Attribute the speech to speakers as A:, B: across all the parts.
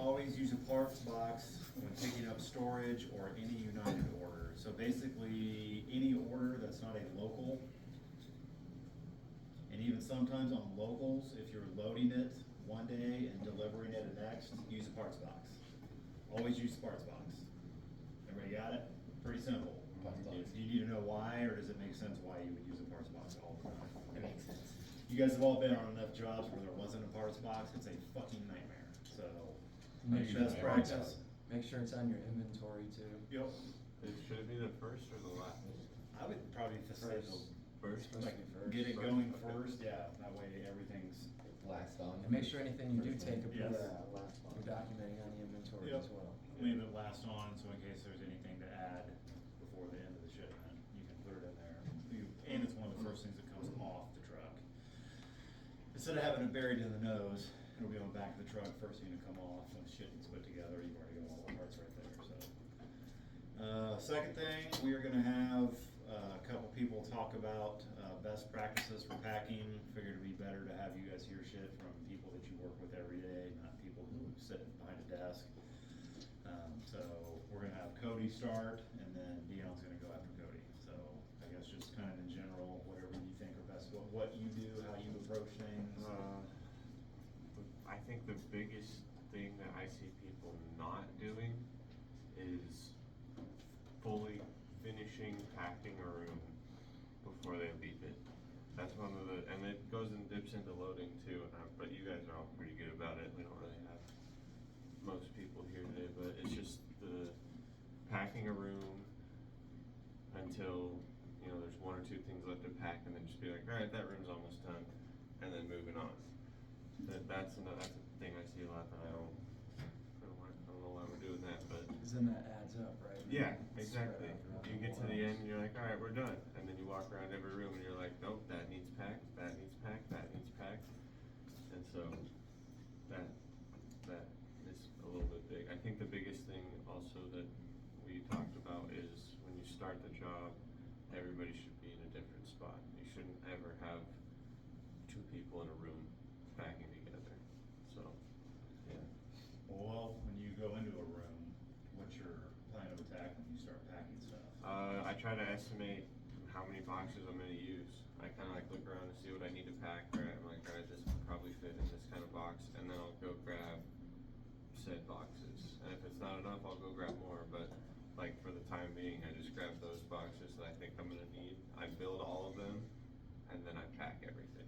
A: always use a parts box when picking up storage or any United order. So basically, any order that's not a local, and even sometimes on locals, if you're loading it one day and delivering it the next, use a parts box. Always use a parts box. Everybody got it? Pretty simple.
B: Parts box.
A: Do you need to know why, or does it make sense why you would use a parts box all the time?
B: It makes sense.
A: You guys have all been on enough jobs where there wasn't a parts box, it's a fucking nightmare, so.
C: Make sure
A: Best
C: it's
A: practice.
C: Make sure it's on your inventory too.
A: Yep.
D: Should it be the first or the last?
A: I would probably just say
D: First?
C: Supposed to
A: like,
C: be first.
A: get it
D: First,
A: going
D: okay.
A: first, yeah, that way everything's,
B: Last on.
C: And make sure anything you do take a
A: Yes.
C: picture, you're documenting on the inventory
A: Yep.
C: as well.
A: leave it last on, so in case there's anything to add before the end of the shipment, you can put it in there. And it's one of the first things that comes off the truck. Instead of having it buried in the nose, it'll be on the back of the truck, first thing to come off, when the shipment's put together, you've already got all the parts right there, so. Second thing, we are gonna have a couple people talk about best practices for packing. Figured it'd be better to have you guys hear shit from people that you work with every day, not people who sit behind a desk. So we're gonna have Cody start, and then Dion's gonna go after Cody. So I guess just kind of in general, whatever you think are best, what you do, how you approach things.
D: I think the biggest thing that I see people not doing is fully finishing packing a room before they leave it. That's one of the, and it goes and dips into loading too, but you guys are all pretty good about it. We don't really have most people here today, but it's just the packing a room until, you know, there's one or two things left to pack, and then just be like, all right, that room's almost done, and then moving on. That's a thing I see a lot that I don't know why we're doing that, but.
C: Cause then that adds up, right?
D: Yeah,
C: It's spread
D: exactly.
C: out throughout
D: You
C: the
D: get to
C: whole
D: the
C: house.
D: end and you're like, all right, we're done. And then you walk around every room and you're like, nope, that needs packed, that needs packed, that needs packed. And so that is a little bit big. I think the biggest thing also that we talked about is when you start the job, everybody should be in a different spot. You shouldn't ever have two people in a room packing together. So, yeah.
A: Well, when you go into a room, what's your plan of attack when you start packing stuff?
D: I try to estimate how many boxes I'm gonna use. I kinda like look around and see what I need to pack, right? I'm like, alright, this will probably fit in this kind of box, and then I'll go grab said boxes. And if it's not enough, I'll go grab more, but like for the time being, I just grab those boxes that I think I'm gonna need. I build all of them, and then I pack everything.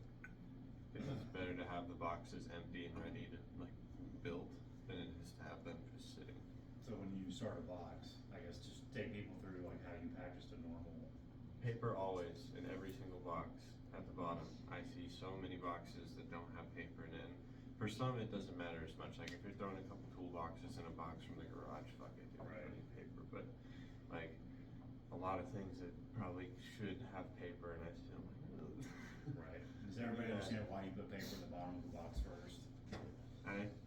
D: Cause it's better to have the boxes empty and ready to like build than it is to have them just sitting.
A: So when you start a box, I guess just take people through like how you pack just a normal.
D: Paper always in every single box at the bottom. I see so many boxes that don't have paper in it. For some, it doesn't matter as much. Like if you're throwing a couple toolboxes in a box from the garage, fuck it, you don't
A: Right.
D: need paper. But like a lot of things that probably should have paper, and I just don't like.
A: Right. Does everybody
D: Yeah.
A: understand why you put paper in the bottom of the box first?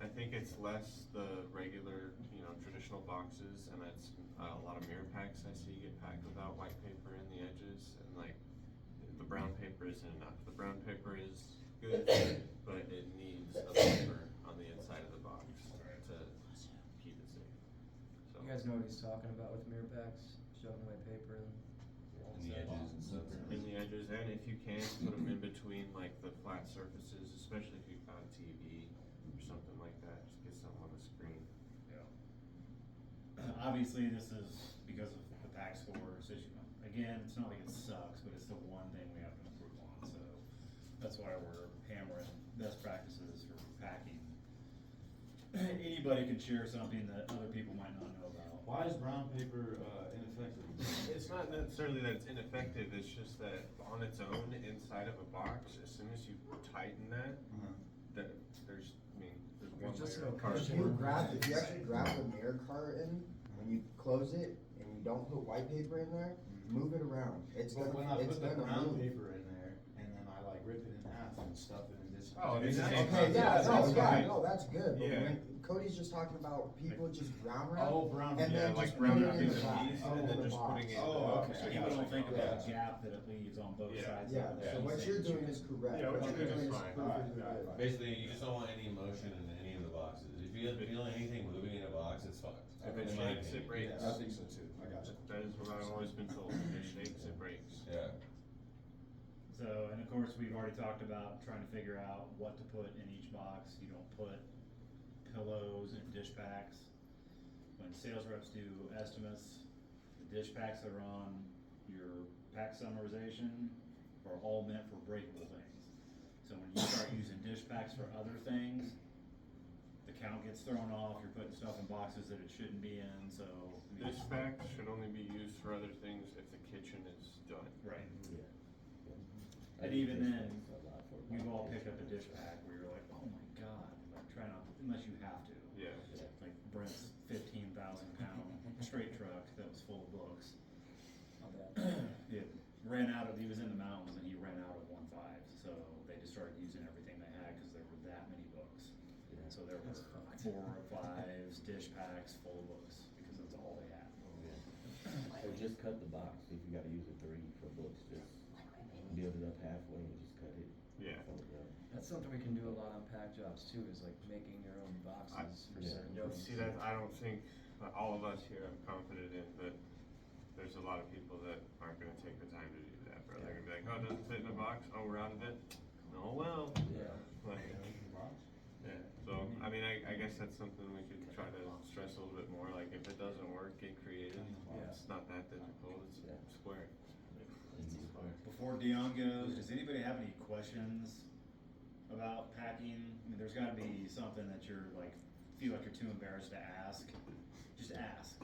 D: I think it's less the regular, you know, traditional boxes, and that's a lot of mirror packs I see get packed without white paper in the edges, and like the brown paper isn't enough. The brown paper is good, but it needs a paper on the inside of the box to keep it safe. So
C: You guys know what he's talking about with mirror packs, shoving away paper and.
B: And the edges and stuff.
D: in the edges, and if you can, put them in between like the flat surfaces, especially if you've got a TV or something like that. Just get something on the screen.
A: Yeah. Obviously, this is because of the pack scores issue. Again, it's not like it sucks, but it's the one thing we have to improve on, so that's why we're hammering best practices for packing. Anybody can share something that other people might not know about.
E: Why is brown paper ineffective?
D: It's not necessarily that it's ineffective, it's just that on its own, inside of a box, as soon as you tighten that, that there's, I mean, there's one
C: There's just
D: layer
C: no
D: of
C: cushion.
D: cardboard.
F: If you actually grab the mirror carton, when you close it and you don't put white paper in there, move it around. It's
E: But when
F: gonna,
E: I
F: it's
E: put the
F: gonna
E: brown
F: move.
E: paper in there, and then I like rip it in half and stuff it in this.
D: Oh, it's the same
F: Okay,
D: concept.
F: yeah,
D: That's
F: no, yeah,
D: fine.
F: no, that's good, but
D: Yeah.
F: when Cody's just talking about people just brown wrap.
E: Oh, brown,
F: And
D: Yeah,
F: then
D: like
F: just
D: brown
F: put it
D: wrapping
F: in
D: the
F: box.
D: piece
F: Oh,
D: and then
F: the
D: just
F: box.
D: putting it in the
E: Oh,
D: box.
E: okay.
A: So
D: I
A: people
D: got
A: don't
D: you.
A: think about
F: Yeah.
A: the gap that it leaves on both
D: Yeah.
A: sides.
F: Yeah,
A: of the
F: so
A: piece.
F: what you're doing is correct.
D: Yeah, what you're doing is
F: is
D: fine.
F: perfectly
E: Alright,
F: good.
B: Basically, you just don't want any motion in any of the boxes. If you you feel anything moving in a box, it's fucked.
D: If it
B: In my
D: shakes, it
B: opinion.
D: breaks.
E: Yeah, I think so too, I got you.
D: That is what I've always been told, if it shakes, it breaks.
B: Yeah.
A: So, and of course, we've already talked about trying to figure out what to put in each box. You don't put pillows and dish packs. When sales reps do estimates, the dish packs that are on your pack summarization are all meant for breakable things. So when you start using dish packs for other things, the count gets thrown off, you're putting stuff in boxes that it shouldn't be in, so. I mean,
D: Dish packs should only be used for other things if the kitchen is done.
A: Right.
G: Yeah.
A: And even then, we've all picked up a dish pack where you're like, oh my god, like try not, unless you have to.
D: Yeah.
A: Like Brent's 15,000-pound straight truck that was full of books.
C: Not bad.
A: It ran out of, he was in the mountains and he ran out of 1.5s, so they just started using everything they had because there were that many books.
G: Yeah.
A: So there were
C: That's fucked.
A: 4 or 5s, dish packs full of books because that's all they had.
G: Or just cut the box, if you gotta use a 3 for books, just build it up halfway and just cut it.
D: Yeah.
G: Fold it up.
C: That's something we can do a lot on pack jobs too, is like making your own boxes for
G: Yeah.
C: certain
D: You'll
C: things.
D: see that, I don't think, all of us here I'm confident in, but there's a lot of people that aren't gonna take the time to do that, bro. They're gonna be like, oh, it doesn't fit in a box, oh, we're out of it. Oh, well.
G: Yeah.
D: Like, yeah, so, I mean, I guess that's something we could try to stress a little bit more, like, if it doesn't work, get creative.
C: Yeah.
D: It's not that difficult, it's
G: Yeah.
D: square.
A: Before Dion goes, does anybody have any questions about packing? I mean, there's gotta be something that you're like, feel like you're too embarrassed to ask. Just ask.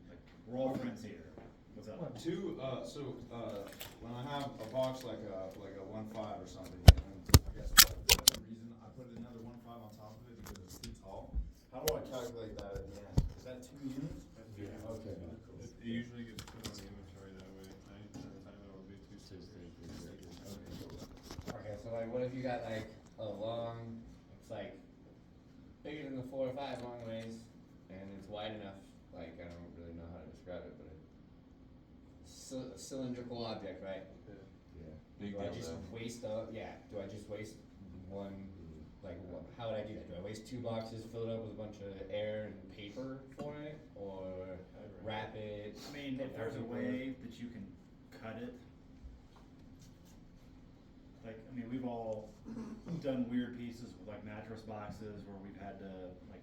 A: Like, we're all friends here. What's up?
E: When I have a box like a 1.5 or something, and I guess for some reason I put another 1.5 on top of it because it's too tall, how do I calculate that at the end? Is that 2 units?
D: Yeah.
E: Okay.
D: It usually gets put on the inventory that way, 90% of the time it will be two
B: Okay, so like, what if you got like a long, it's like bigger than the 4 or 5 long ways, and it's wide enough, like, I don't really know how to describe it, but a cylindrical object, right?
G: Yeah.
B: Do I just waste do I just waste one, like, how would I do that? Do I waste 2 boxes, fill it up with a bunch of air and paper for it, or wrap it?
A: I mean, if there's a way that you can cut it. Like, I mean, we've all done weird pieces with like mattress boxes where we've had to like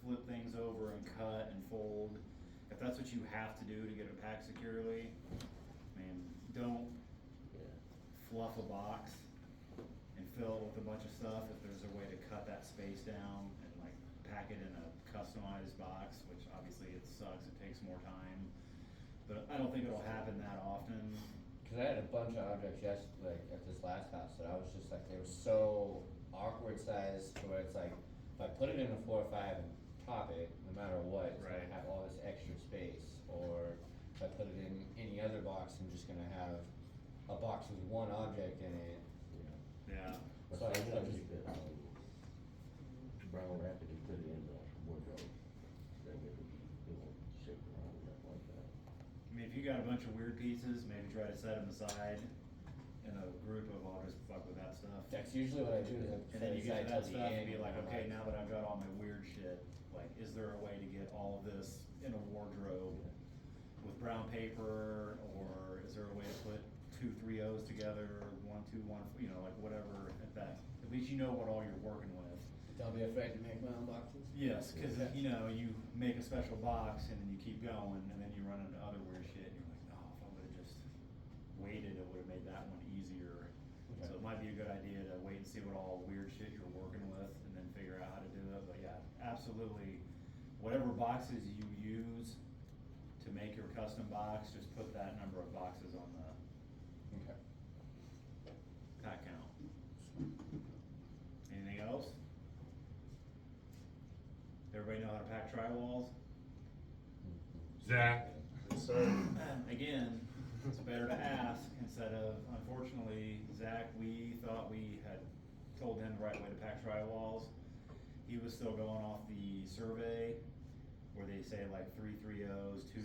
A: flip things over and cut and fold. If that's what you have to do to get it packed securely, I mean, don't
G: Yeah.
A: fluff a box and fill it with a bunch of stuff. If there's a way to cut that space down and like pack it in a customized box, which obviously it sucks, it takes more time. But I don't think it'll happen that often.
B: Cause I had a bunch of objects like at this last house that I was just like, they were so awkward sized where it's like, if I put it in a 4 or 5 and top it, no matter what, it's
A: Right.
B: gonna have all this extra space. Or if I put it in any other box, I'm just gonna have a box with one object in it.
A: Yeah.
G: But
B: So I
G: sometimes
B: just-
G: you could, brown wrap it and put it in the wardrobe, then it would be, it won't shake around and nothing like that.
A: I mean, if you got a bunch of weird pieces, maybe try to set them aside in a group of, I'll just fuck with that stuff.
B: That's usually what I do. Is I
A: And then you
B: set
A: get to that
B: aside till the
A: stuff and
B: end,
A: be like,
B: I'm
A: okay, now that I've got all my weird shit, like, is there a way to get all of this in a wardrobe with brown paper, or is there a way to put 2 3-0s together, 1 2 1, you know, like whatever, at least you know what all you're working with.
B: Don't be afraid to make my own boxes.
A: Yes, cause
B: Yeah.
A: you know, you make a special box and then you keep going, and then you run into other weird shit, and you're like, oh, if I would've just waited, it would've made that one easier.
B: Okay.
A: So it might be a good idea to wait and see what all weird shit you're working with, and then figure out how to do it, but yeah, absolutely, whatever boxes you use to make your custom box, just put that number of boxes on the
B: Okay.
A: pack count. Anything else? Everybody know how to pack drywalls?
D: Zach?
A: Again, it's better to ask instead of, unfortunately, Zach, we thought we had told him the right way to pack drywalls. He was still going off the survey where they say like 3 3-0s, 2.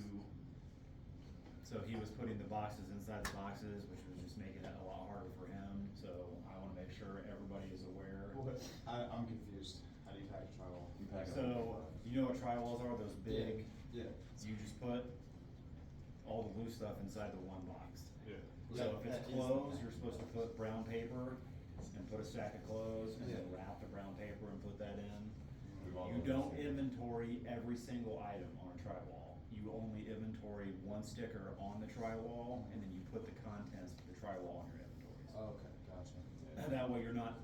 A: So he was putting the boxes inside the boxes, which was just making it a lot harder for him. So I wanna make sure everybody is aware.
E: I'm confused. How do you pack drywall? You pack it.
A: So, you know what tri-walls are, those big,
E: Yeah.
A: you just put all the loose stuff inside the one box.
D: Yeah.
A: So if
E: That
A: it's
E: is the
A: clothes,
E: pack.
A: you're supposed to put brown paper and put a stack of clothes and then
E: Yeah.
A: wrap the brown paper and put that in.
E: We've all
A: You
E: done
A: don't
E: this.
A: inventory every single item on a tri-wall. You only inventory one sticker on the tri-wall and then you put the contents of the tri-wall on your inventories.
E: Okay, gotcha.
A: And that way you're not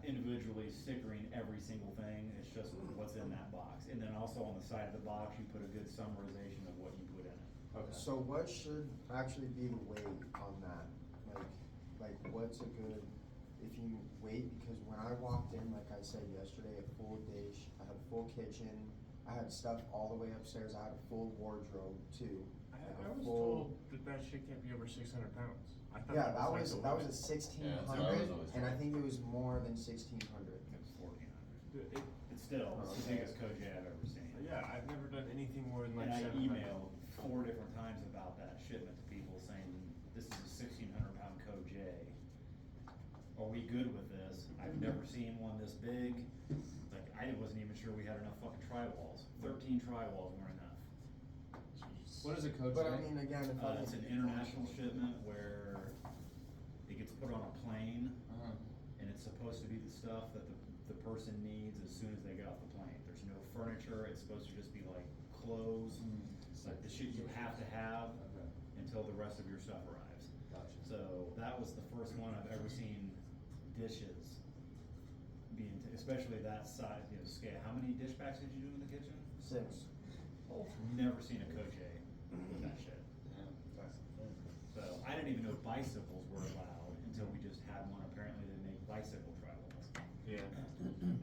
A: individually stickering every single thing, it's just what's in that box. And then also on the side of the box, you put a good summarization of what you put in it.
E: Okay.
F: So what should actually be the weight on that? Like what's a good, if you wait, because when I walked in, like I said yesterday, a full dish, I had a full kitchen, I had stuff all the way upstairs, I had a full wardrobe too.
D: I was told that shit can't be over 600 pounds. I thought
F: Yeah, that
D: like
F: was,
D: the
F: that was
D: limit.
F: at 1,600,
E: Yeah, that's what I was always
F: and I
E: told.
F: think it was more than 1,600.
A: It was 1,400.
D: Dude,
A: It's still, it's the
F: Okay.
A: biggest Koj I've ever seen.
D: Yeah, I've never done anything more than like
A: And I
D: 700.
A: emailed 4 different times about that shipment to people saying, this is a 1,600-pound Koj. Are we good with this? I've never seen one this big. Like, I wasn't even sure we had enough fucking tri-walls. 13 tri-walls weren't enough.
B: What is a coach?
F: But I mean, again, if I.
A: It's an international shipment where it gets put on a plane and it's supposed to be the stuff that the person needs as soon as they get off the plane. There's no furniture, it's supposed to just be like clothes, like the shit you have to have
E: Okay,
A: until the rest of your stuff arrives.
E: gotcha.
A: So that was the first one I've ever seen dishes being, especially that size, scale. How many dish packs did you do in the kitchen?
F: 6.
A: Never seen a Koj with that shit.
E: Yeah, that's the thing.
A: So I didn't even know bicycles were allowed until we just had one. Apparently they make bicycle tri-walls.
D: Yeah.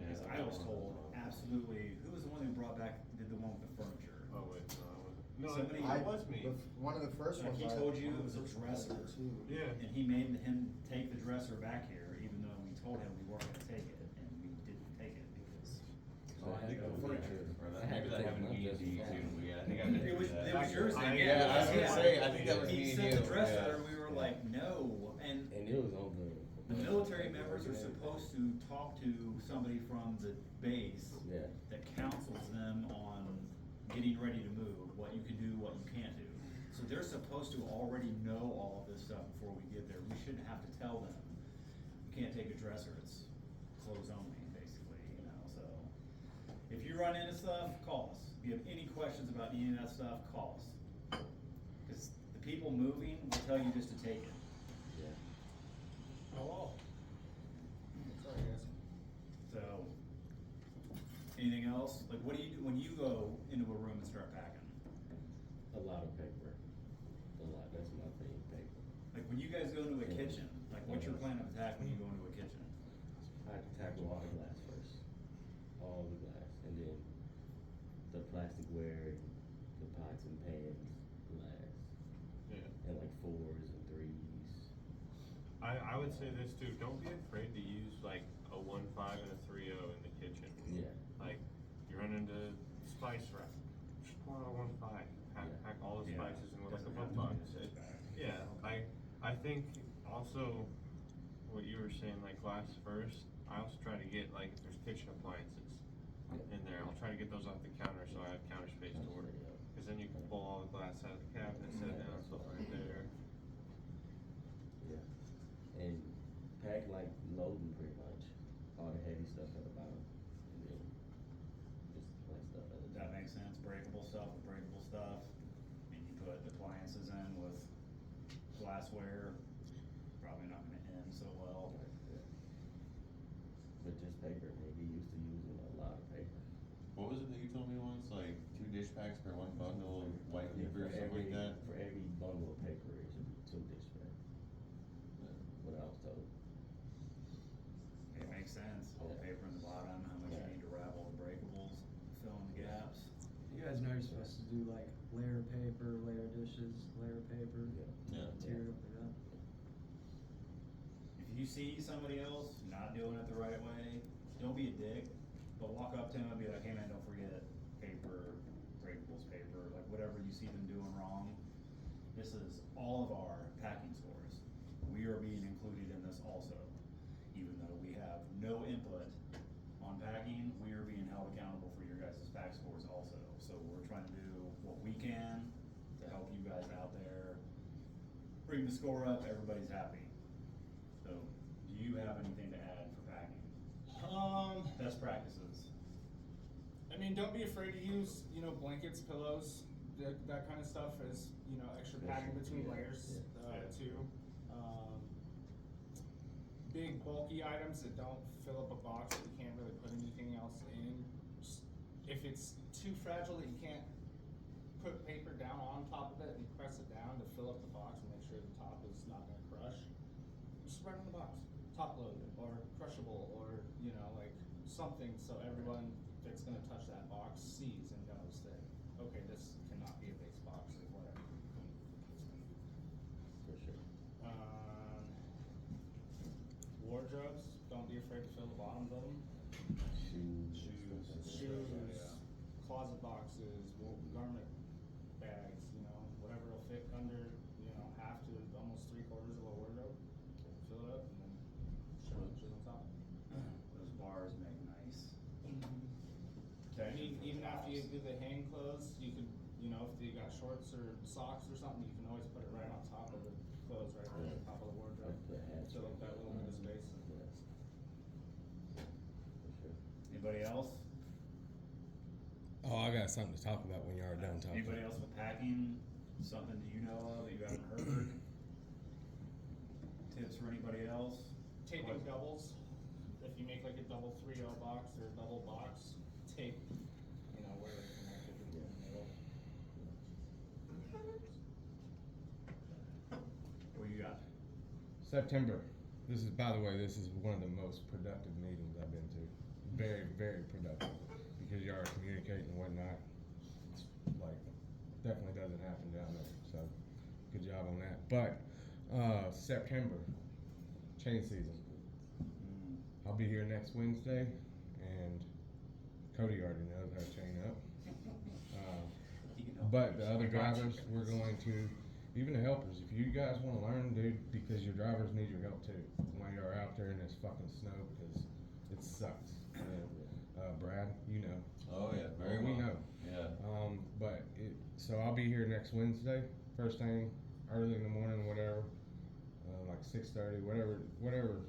A: Because I was told absolutely, who was the one who brought back, did the one with the furniture?
D: Oh wait, no, I wasn't. No,
A: Somebody-
D: it was me.
F: One of the first
A: Like
F: ones.
A: he
F: I-
A: told you
F: one
A: it
F: of the
A: was a
F: first ones I did
A: dresser.
F: too.
D: Yeah.
A: And he made him take the dresser back here, even though we told him we weren't gonna take it, and we didn't take it because.
E: Oh, I think
B: had
E: that was
A: furniture.
E: or that,
B: I had
E: maybe that
B: to
E: happened to
B: take
E: me and
B: one
E: D
B: just
E: too,
B: for
E: yeah, I think I've been
A: It was,
E: through
A: it
E: that.
A: was yours then,
D: I-
A: yeah.
B: yeah, I was
A: yeah.
B: gonna say, I think that was
A: He
B: me and
A: sent
B: you,
A: the dresser,
B: yeah.
A: and we were like, no, and
G: And it was on
A: the military members are supposed to talk to somebody from the base
G: yeah.
A: that counsels them on getting ready to move, what you can do, what you can't do. So they're supposed to already know all of this stuff before we get there. We shouldn't have to tell them, you can't take a dresser, it's clothes only, basically, so. If you run into stuff, call us. If you have any questions about any of that stuff, call us. Cause the people moving will tell you just to take it.
G: Yeah.
A: Hello. So, anything else? Like, what do you do when you go into a room and start packing?
G: A lot of paper. A lot. That's my thing, paper.
A: Like, when you guys go into a kitchen, like, what's your plan of attack when you go into a kitchen?
G: I tackle all the glass first. All the glass. And then the plasticware, the pots and pans, glass.
D: Yeah.
G: And like 4s and 3s.
D: I would say this too. Don't be afraid to use like a 1.5 and a 3.0 in the kitchen.
G: Yeah.
D: Like you run into spice rack, just pour out a 1.5. Pack all the
A: Yeah.
D: spices in with like a
A: Doesn't
D: book
A: have to
D: box.
A: be this bad.
D: Yeah, I think also what you were saying, like glass first. I also try to get like if there's kitchen appliances in there, I'll try to get those off the counter so I have counter space to work. Cause then you can pull all the glass out of the cabinet, set it down, stuff right there.
G: Yeah. And pack like loading pretty much. All the heavy stuff at the bottom. And then just light stuff at the top.
A: That makes sense, breakable stuff with breakable stuff. I mean, you put appliances in with glassware, probably not gonna end so well.
G: Yeah. But just paper, maybe used to using a lot of paper.
E: What was it that you told me once, like 2 dish packs per 1 bundle of white
G: Yeah,
E: paper or something like that?
G: For every bundle of paper, it should be 2 dish bags. What I was told.
A: It makes sense, all the paper in the bottom, how much you need to wrap all the breakables, fill in the gaps.
C: You guys know you're supposed to do like layer paper, layer dishes, layer paper,
E: Yeah.
C: material like that.
A: If you see somebody else not doing it the right way, don't be a dick, but walk up to them and be like, hey man, don't forget paper, breakables paper, like whatever you see them doing wrong. This is all of our packing scores. We are being included in this also. Even though we have no input on packing, we are being held accountable for your help you guys out there, bring the score up, everybody's happy. So, do you have anything to add for packing? Best practices.
H: I mean, don't be afraid to use, you know, blankets, pillows, that kind of stuff as, you know, extra padding between layers, too. Big bulky items that don't fill up a box that you can't really put anything else in. Just, if it's too fragile that you can't put paper down on top of it and press it down to fill up the box and make sure the top is not gonna crush, just write on the box, top load, or crushable, or, you know, like, something so everyone that's gonna touch that box sees and knows that, okay, this cannot be a base box or whatever.
G: For sure.
H: Wardrobes, don't be afraid to fill the bottoms of them.
G: Shoes.
H: Shoes, closet boxes, garment bags, you know, whatever will fit under, you know, half to almost 3/4 of a wardrobe. Fill it up and then shove it on top.
A: Those bars make nice protection.
H: Even after you do the hang clothes, you could, you know, if you got shorts or socks or something, you can always put it right on top of the clothes, right there on top of the wardrobe.
G: Like the hats.
H: Fill up that little bit of space.
G: Yeah. For sure.
A: Anybody else?
I: Oh, I got something to talk about when you are done talking.
A: Anybody else with packing? Something that you know of that you haven't heard? Tips for anybody else?
H: Taping doubles, if you make like a double 3L box or a double box, tape, you know, where they're connected in the middle.
A: What you got?
I: September. This is, by the way, this is one of the most productive meetings I've been to. Very, very productive. Because you are communicating and whatnot. It's like, definitely doesn't happen down there. So, good job on that. But, September, chain season. I'll be here next Wednesday, and Cody already knows how to chain up. But the other drivers, we're going to, even the helpers, if you guys wanna learn, dude, because your drivers need your help too, when you're out there in this fucking snow, because it sucks. Brad, you know.
J: Oh yeah, very
I: We
J: well.
I: know.
J: Yeah.
I: But so I'll be here next Wednesday, first thing, early in the morning, whatever, like 6:30, whatever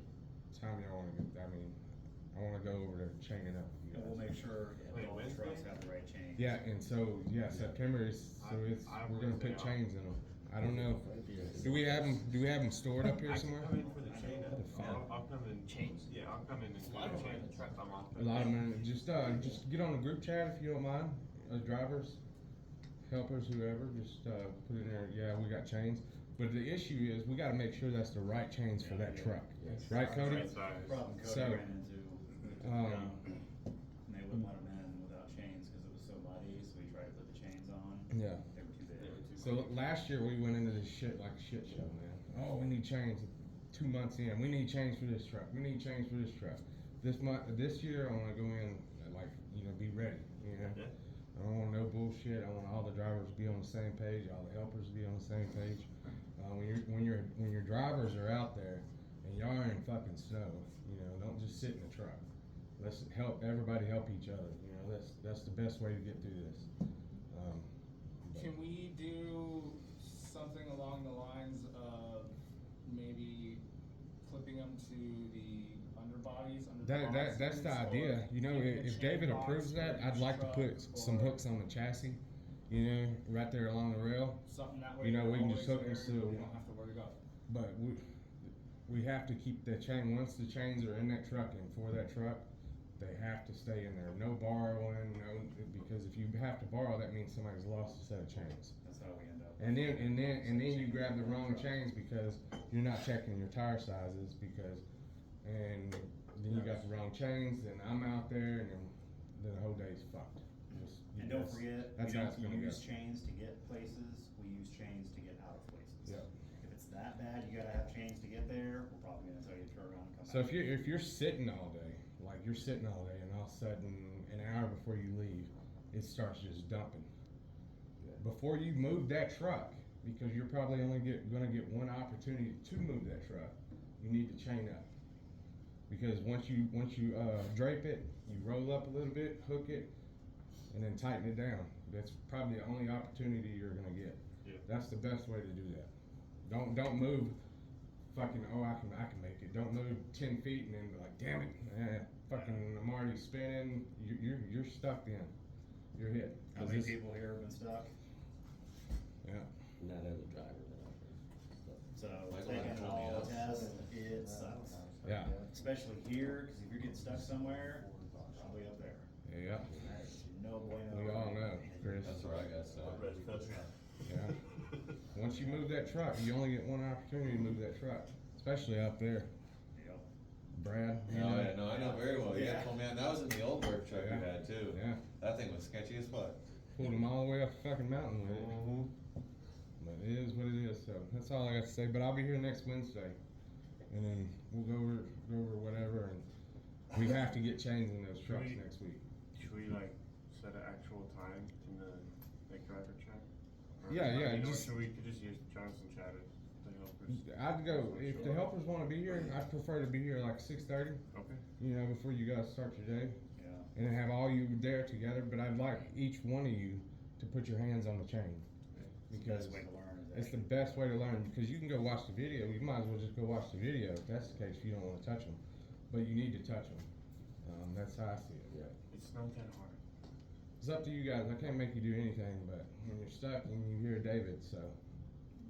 I: time y'all wanna get, I mean, I wanna go over to chaining up with you
A: And we'll
I: guys.
A: make sure
D: Wait,
A: all the
D: Wednesday?
A: trucks have the right chain.
I: Yeah, and so, September is, so it's,
D: I
I: we're gonna
D: Wednesday
I: put
D: off.
I: chains in them. I don't know, do we have them stored up here
D: I
I: somewhere?
D: can come in for the chain up.
I: The fuck?
D: I'll come in.
C: Chains?
D: Yeah, I'll come in and do
C: A lot of
D: the
C: them are
D: chain.
C: in the truck.
D: I'm off.
I: A lot of them, just get on the group chat if you don't mind, drivers, helpers, whoever, just, put it in there, yeah, we got chains. But the issue is, we gotta make sure that's the right chains for that truck, right, Cody?
D: Right size.
A: Problem Cody
I: So,
A: ran into,
I: um,
A: and they wouldn't let him in without chains because it was so muddy, so we tried to put the chains on.
I: Yeah.
A: They were too big.
I: So last year we went into this shit like a shit show, man. Oh, we need chains. 2 months in, we need chains for this truck. We need chains for this truck. This year I want to go in and, like, you know, be ready. You know,
D: Yeah.
I: I don't want no bullshit. I want all the drivers to be on the same page, all the helpers to be on the same page. When your drivers are out there and y'all are in fucking snow, you know, don't just sit in the truck. Let's everybody help each other. You know, that's the best way to get through this. But-
H: Can we do something along the lines of maybe clipping them to the underbodies, under the boxes,
I: That's the
H: or
I: idea. You know,
H: keeping a
I: if
H: chain
I: David
H: box
I: approves
H: for
I: that, I'd
H: each
I: like to
H: truck,
I: put some
H: or
I: hooks on the chassis, you know, right there along the rail.
H: something that way.
I: You know,
H: they're
I: we can just
H: always
I: hook them
H: there,
I: so-
H: you don't have to worry about.
I: But we have to keep the chain, once the chains are in that truck and for that truck, they have to stay in there. No borrowing, because if you have to borrow, that means somebody's lost a set of chains.
A: That's how we end up.
I: And then you grab the wrong chains because you're not checking your tire sizes and then you got the wrong chains and I'm out there and then the whole day's fucked.
A: And don't forget, we
I: that's how it's
A: don't
I: gonna
A: use
I: go.
A: chains to get places, we use chains to get out of places.
I: Yep.
A: If it's that bad, you gotta have chains to get there, we're probably gonna tell you to turn around and come back.
I: So if you're sitting all day, like you're sitting all day and all of a sudden an hour before you leave, it starts just dumping. Before you move that truck, because you're probably only gonna get one opportunity to move that truck, you need to chain up. Because once you drape it, you roll up a little bit, hook it, and then tighten it down. That's probably the only opportunity you're gonna get.
D: Yeah, Yeah.
I: That's the best way to do that. Don't move fucking, oh, I can make it. Don't move 10 feet and then be like, damn it, fucking I'm already spinning. You're stuck then. You're hit.
A: How
I: 'Cause
A: many
I: this-
A: people here have been stuck?
I: Yeah.
G: Not as a driver, but I've been.
A: So
J: Michael
A: taking
J: had
A: it
J: told me
A: all
J: else.
A: test, it sucks.
I: Yeah.
A: Especially here, cause if you're getting stuck somewhere, probably up there.
I: Yeah.
A: No bueno.
I: We all know, Chris.
J: That's where I got stuck.
I: Yeah. Once you move that truck, you only get one opportunity to move that truck, especially up there.
A: Yep.
I: Brad, you
J: Oh,
I: know.
J: yeah, no, I know very well.
A: Yeah.
J: Yeah, oh man, that was in the old work truck
I: Yeah.
J: we had too.
I: Yeah.
J: That thing was sketchy as fuck.
I: Pulled them all the way up the fucking mountain with it.
J: Mm-hmm.
I: But it is what it is, so that's all I got to say. But I'll be here next Wednesday, and then we'll go over whatever, and we have to get chains in those trucks
D: we-
I: next week.
D: Should we like set an actual time in the like driver check? Or,
I: Yeah, yeah,
D: you know,
I: just-
D: should we could just use Johnson chatted, the helpers?
I: I'd go if the helpers want to be here. I'd prefer to be here like 6:30.
D: Okay.
I: You know, before you guys start your day,
A: Yeah.
I: and have all you there together. But I'd like each one of you to put your hands on the chain
A: It's the
I: because
A: best way to learn. is
I: it's the
A: actually-
I: best way to learn. Because you can go watch the video. You might as well just go watch the video if that's the case. If you don't want to touch them, but you need to touch them. That's how I see it.
G: Yeah.
D: It's not that hard.
I: It's up to you guys. I can't make you do anything, but when you're stuck and you hear David, so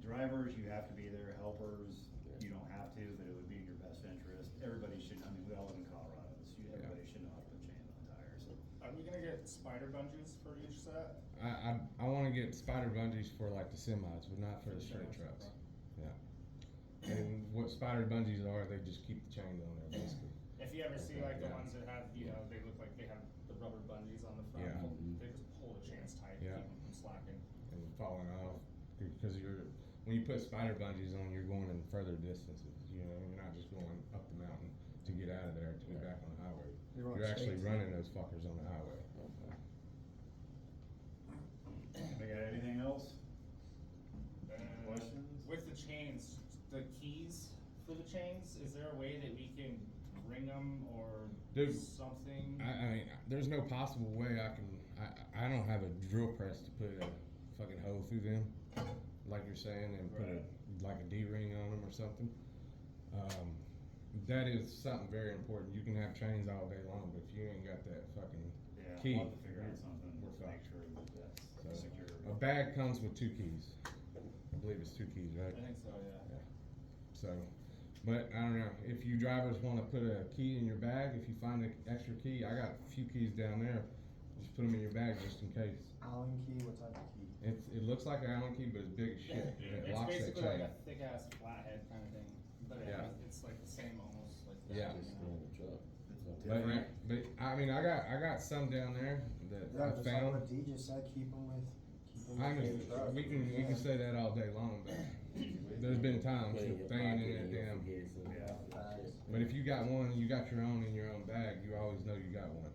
A: Drivers, you have to be there. Helpers, you don't have to, but it would be in your best interest. Everybody should, I mean, we all live in Colorado, so everybody should know how to put chains on tires.
H: Are we gonna get spider bungees for each set?
I: I want to get spider bungees for like the semis, but not for the straight trucks. Yeah. And what spider bungees are, they just keep the chains on there basically.
H: If you ever see like the
I: Yeah.
H: ones that have, you know, they look like they have the rubber bungees on the front,
I: Yeah.
H: they just pull the chains tight, to
I: Yeah.
H: keep them from slacking.
I: And falling off because when you put spider bungees on, you're going in further distances. You know, you're not just going up the mountain to get out of there to get back on the highway.
F: You're on
I: You're actually
F: skates.
I: running those fuckers on the highway.
A: We got anything else? Questions?
H: With the chains, the keys for the chains, is there a way that we can ring them or
I: Dude,
H: something?
I: I mean, there's no possible way I don't have a drill press to put a fucking hole through them, like you're saying, and put like a D-ring on them or something. That is something very important. You can have chains all day long, but if you ain't got that fucking
A: Yeah,
I: key,
A: we'll have to figure out something
I: we're
A: to make
I: fucked.
A: sure that that's
I: So,
A: secure.
I: a bag comes with 2 keys. I believe it's 2 keys, right?
H: I think so, yeah.
I: So, but I don't know, if you drivers wanna put a key in your bag, if you find an extra key, I got a few keys down there, just put them in your bag just in case.
F: Allen key, what type of key?
I: It looks like an Allen key, but it's big as shit, and it
H: It's
I: locks that
H: basically like
I: chain.
H: a thick ass flathead kind of thing, but
I: Yeah.
H: it's like the same almost like.
I: Yeah.
G: Just in the truck.
I: But, yeah, but, I mean, I got some down there that
F: Yeah,
I: I
F: just like
I: found.
F: what D just said, keep them with
I: I mean,
F: the truck.
I: we can say that all day long, but there's been times
G: Put it in your
I: that they ain't
G: pocket
I: in
G: and
I: that
G: you'll
I: damn.
G: forget it, so-
I: But if you got one, you got your own in your own bag, you always know you got one.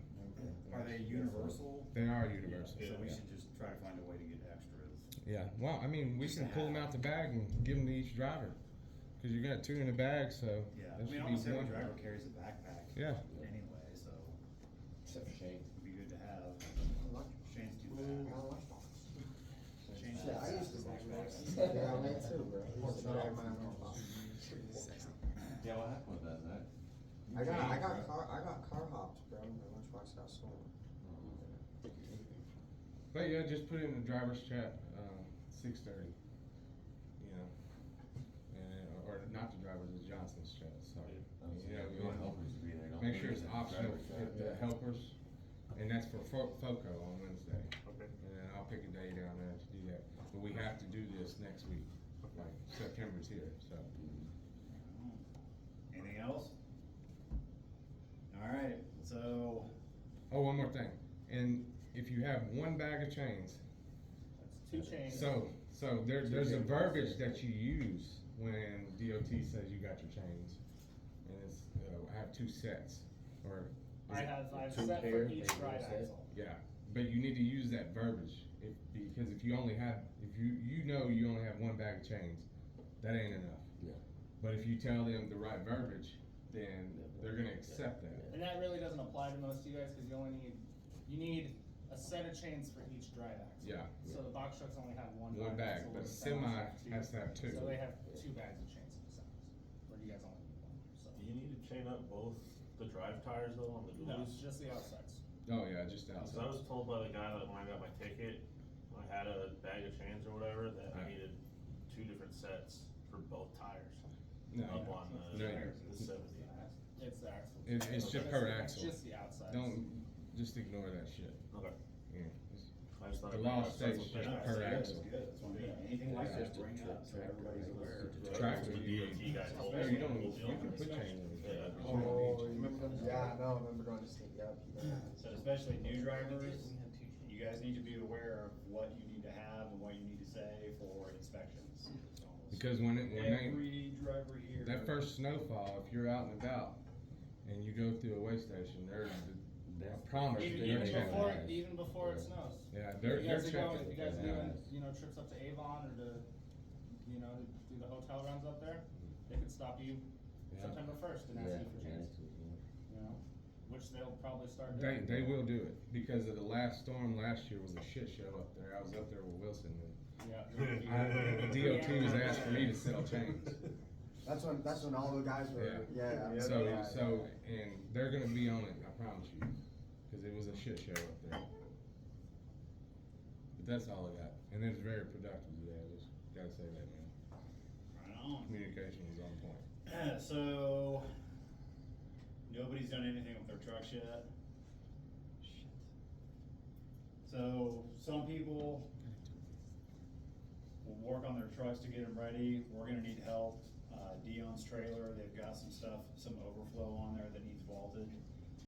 A: Are they universal?
I: They are universal.
A: So we
I: yeah.
A: should just try to find a way to get extras.
I: Yeah, well, I mean, we
A: Just
I: can
A: to
I: pull them
A: have.
I: out the bag and give them to each driver. Cause you got 2 in the bag, so
A: Yeah, I
I: that
A: mean,
I: should
A: almost
I: be
A: every
I: one.
A: driver carries a backpack.
I: Yeah.
A: Anyway, so
B: Except for Shane.
A: it'd be good to have. Shane's too
F: Ooh,
A: bad.
F: my lunchbox.
A: Shane's
F: Shit, I used to
A: backpack.
F: Yeah, me too, bro. I used to drag my lunchbox.
J: Yeah, what happened with that, Zach?
F: I got car hopped, bro. My lunchbox got stolen.
I: But yeah, just put it in the driver's chat, 6:30. You know, or not the driver's, the Johnson's chat. Sorry.
J: You
I: Yeah,
J: want helpers to be there, don't
I: make
J: you?
I: sure it's optional
J: Driver's
I: for
J: chat.
I: the helpers, and that's for FOCO on Wednesday.
D: Okay.
I: And then I'll pick a day down there to do that. But we have to do this next week. Like September's here, so.
A: Anything else? Alright, so,
I: Oh, one more thing. And if you have one bag of chains,
H: That's 2 chains.
I: so there's a verbiage that you use when DOT says you got your chains. And it's, I have 2 sets, or.
H: I have
B: Two
H: set for
B: pairs,
H: each
B: maybe
H: ride
B: one set.
H: axle.
I: Yeah, but you need to use that verbiage, because if you only have, if you know you only have one bag of chains, that ain't enough.
G: Yeah.
I: But if you tell them the right verbiage, then they're gonna accept that.
H: And that really doesn't apply to most of you guys, cause you only need a set of chains for each drive axle.
I: Yeah.
H: So the box trucks only have one
I: One
H: drive
I: bag,
H: axle,
I: but
H: where the
I: semi
H: semis
I: has to have two.
H: So they have 2 bags of chains in the semis, where you guys only need one, so.
D: Do you need to chain up both the drive tires though on the
H: No,
D: dualies?
H: just the outsides.
I: Oh, yeah, just
D: Cause
I: outside.
D: I was told by the guy that when I got my ticket, I had a bag of chains or whatever, that I
I: Right.
D: needed 2 different sets for both tires.
I: No,
D: Up on the,
I: No,
D: the 70.
H: It's the axle.
I: It's just per axle.
H: It's just the outsides.
I: Don't, just ignore that shit.
D: Okay.
I: Yeah. It's-
D: I just thought.
I: The
D: I'd
I: law
D: bring it up,
I: states
D: that's what
I: just
D: they-
I: per
A: That's
I: axle.
A: good, that's what I mean, anything like
I: Yeah.
A: this, bring it up, so everybody's aware.
I: Tractor,
D: The
I: you,
D: DOT guy told
I: no,
D: us
I: you don't,
D: we'll
I: you
D: be on
I: can
D: the
I: put
D: inspection.
I: chain in.
D: Yeah.
F: Oh, you remember them? Yeah, no, I remember going to state, yep, he did.
A: So especially new drivers, you guys need to be aware of what you need to have and what you need to say for inspections.
I: Because when they,
A: Every driver here.
I: that first snowfall, if you're out and about and you go through a way station, I promise
H: Even,
I: they're
H: even
I: checking.
H: before, even before it snows.
I: Yeah,
H: If
I: they're
H: you guys are going,
I: checking.
H: if you guys are
I: Yeah.
H: doing, you know, trips up to Avon or to, you know, to do the hotel runs up there, they could stop you
I: Yeah.
H: September 1st and ask
G: Yeah,
H: you for chains, you know, which they'll probably start doing.
I: They will do it, because of the last storm last year was a shit show up there. I was up there with Wilson and
H: Yeah.
I: DOT was asking me to sell chains.
F: That's when all the guys were, yeah.
I: So, and they're gonna be on it, I promise you, cause it was a shit show up there. But that's all I got, and it's very productive, yeah, just gotta say that, man.
A: Right on.
I: Communication was on point.
A: So, nobody's done anything with their trucks yet? Shit. So, some people will work on their trucks to get them ready, we're gonna need help. Dion's trailer, they've got some stuff, some overflow on there that needs vaulted.